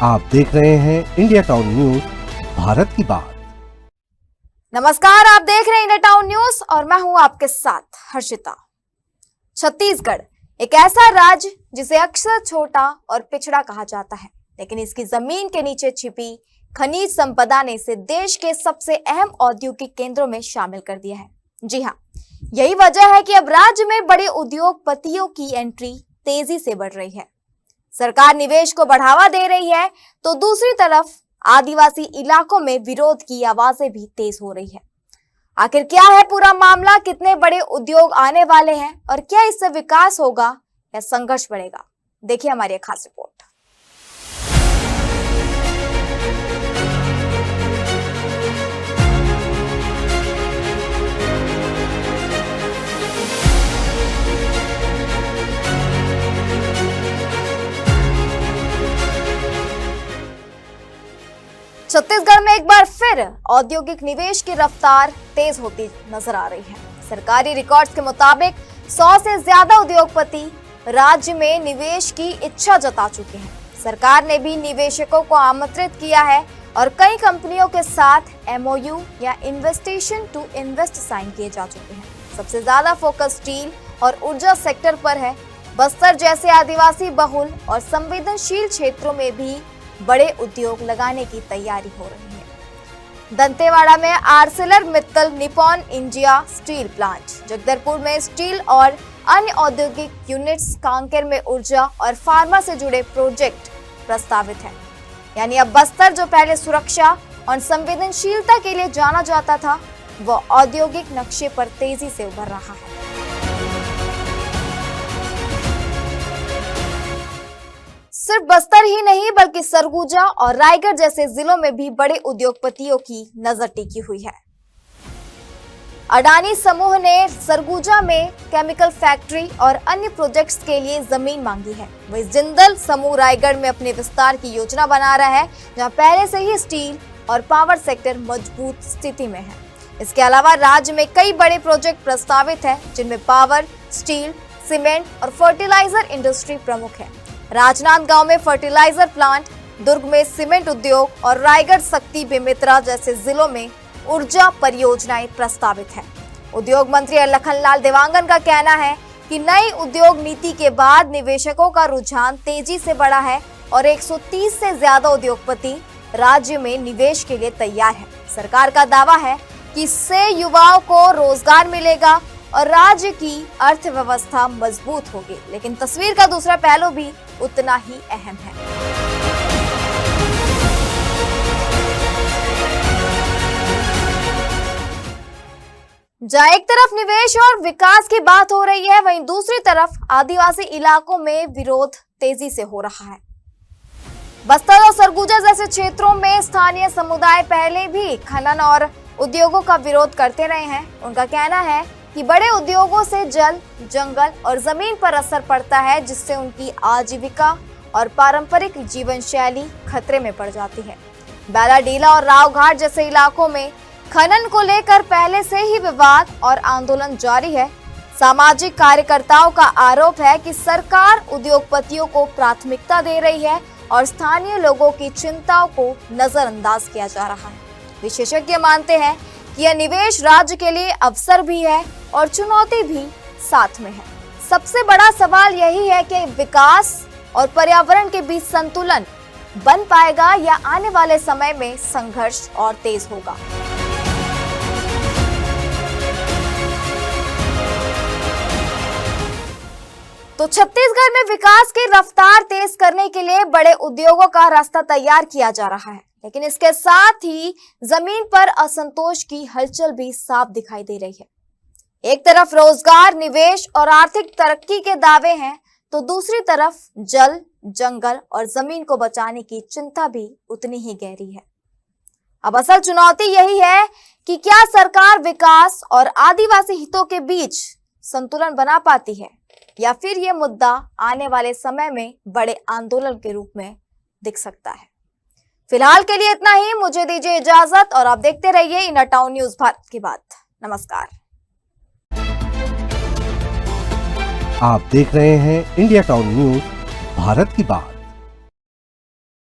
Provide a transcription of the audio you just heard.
आप देख रहे हैं इंडिया टाउन न्यूज, भारत की बात। नमस्कार, आप देख रहे हैं इंडिया टाउन न्यूज और मैं हूं आपके साथ हर्षिता। छत्तीसगढ़ एक ऐसा राज्य जिसे अक्सर छोटा और पिछड़ा कहा जाता है, लेकिन इसकी जमीन के नीचे छिपी खनिज संपदा ने इसे देश के सबसे अहम औद्योगिक केंद्रों में शामिल कर दिया है। जी हाँ, यही वजह है कि अब राज्य में बड़े उद्योगपतियों की एंट्री तेजी से बढ़ रही है। सरकार निवेश को बढ़ावा दे रही है, तो दूसरी तरफ आदिवासी इलाकों में विरोध की आवाजें भी तेज हो रही है। आखिर क्या है पूरा मामला, कितने बड़े उद्योग आने वाले हैं और क्या इससे विकास होगा या संघर्ष बढ़ेगा? देखिए हमारी खास रिपोर्ट। छत्तीसगढ़ में एक बार फिर औद्योगिक निवेश की रफ्तार तेज होती नजर आ रही है। सरकारी रिकॉर्ड्स के मुताबिक 100 से ज्यादा उद्योगपति राज्य में निवेश की इच्छा जता चुके हैं। सरकार ने भी निवेशकों को आमंत्रित किया है और कई कंपनियों के साथ MOU या इन्वेस्टेशन टू इन्वेस्ट साइन किए जा चुके हैं। सबसे ज्यादा फोकस स्टील और ऊर्जा सेक्टर पर है। बस्तर जैसे आदिवासी बहुल और संवेदनशील क्षेत्रों में भी बड़े उद्योग लगाने की तैयारी हो रही है। दंतेवाड़ा में Arcelor Mittal Nippon India steel plant, Jagdalpur में स्टील और अन्य औद्योगिक यूनिट्स, कांकेर में ऊर्जा और फार्मा से जुड़े प्रोजेक्ट प्रस्तावित है। यानी अब बस्तर जो पहले सुरक्षा और संवेदनशीलता के लिए जाना जाता था, वो औद्योगिक नक्शे पर तेजी से उभर रहा है। सिर्फ बस्तर ही नहीं बल्कि सरगुजा और रायगढ़ जैसे जिलों में भी बड़े उद्योगपतियों की नजर टिकी हुई है। अडानी समूह ने सरगुजा में केमिकल फैक्ट्री और अन्य प्रोजेक्ट्स के लिए जमीन मांगी है। वहीं जिंदल समूह रायगढ़ में अपने विस्तार की योजना बना रहा है, जहां पहले से ही स्टील और पावर सेक्टर मजबूत स्थिति में है। इसके अलावा राज्य में कई बड़े प्रोजेक्ट प्रस्तावित है, जिनमें पावर, स्टील, सीमेंट और फर्टिलाइजर इंडस्ट्री प्रमुख है। राजनांदगांव में फर्टिलाइजर प्लांट, दुर्ग में सीमेंट उद्योग और रायगढ़, शक्ति, बेमेतरा जैसे जिलों में ऊर्जा परियोजनाएं प्रस्तावित है। उद्योग मंत्री लखनलाल देवांगन का कहना है कि नई उद्योग नीति के बाद निवेशकों का रुझान तेजी से बढ़ा है और 130 से ज्यादा उद्योगपति राज्य में निवेश के लिए तैयार है। सरकार का दावा है कि इससे युवाओं को रोजगार मिलेगा और राज्य की अर्थव्यवस्था मजबूत होगी, लेकिन तस्वीर का दूसरा पहलू भी उतना ही अहम है। जहां एक तरफ निवेश और विकास की बात हो रही है, वहीं दूसरी तरफ आदिवासी इलाकों में विरोध तेजी से हो रहा है। बस्तर और सरगुजा जैसे क्षेत्रों में स्थानीय समुदाय पहले भी खनन और उद्योगों का विरोध करते रहे हैं। उनका कहना है कि बड़े उद्योगों से जल, जंगल और जमीन पर असर पड़ता है, जिससे उनकी आजीविका और पारंपरिक जीवन शैली खतरे में पड़ जाती है। बैलाडीला और रावघाट जैसे इलाकों में खनन को लेकर पहले से ही विवाद और आंदोलन जारी है। सामाजिक कार्यकर्ताओं का आरोप है कि सरकार उद्योगपतियों को प्राथमिकता दे रही है और स्थानीय लोगों की चिंताओं को नजरअंदाज किया जा रहा है। विशेषज्ञ मानते हैं कि यह निवेश राज्य के लिए अवसर भी है और चुनौती भी साथ में है। सबसे बड़ा सवाल यही है कि विकास और पर्यावरण के बीच संतुलन बन पाएगा या आने वाले समय में संघर्ष और तेज होगा। तो छत्तीसगढ़ में विकास की रफ्तार तेज करने के लिए बड़े उद्योगों का रास्ता तैयार किया जा रहा है, लेकिन इसके साथ ही जमीन पर असंतोष की हलचल भी साफ दिखाई दे रही है। एक तरफ रोजगार, निवेश और आर्थिक तरक्की के दावे हैं, तो दूसरी तरफ जल, जंगल और जमीन को बचाने की चिंता भी उतनी ही गहरी है। अब असल चुनौती यही है कि क्या सरकार विकास और आदिवासी हितों के बीच संतुलन बना पाती है, या फिर ये मुद्दा आने वाले समय में बड़े आंदोलन के रूप में दिख सकता है। फिलहाल के लिए इतना ही, मुझे दीजिए इजाजत और आप देखते रहिए इंडिया टाउन न्यूज भारत की बात। नमस्कार। आप देख रहे हैं इंडिया टाउन न्यूज, भारत की बात।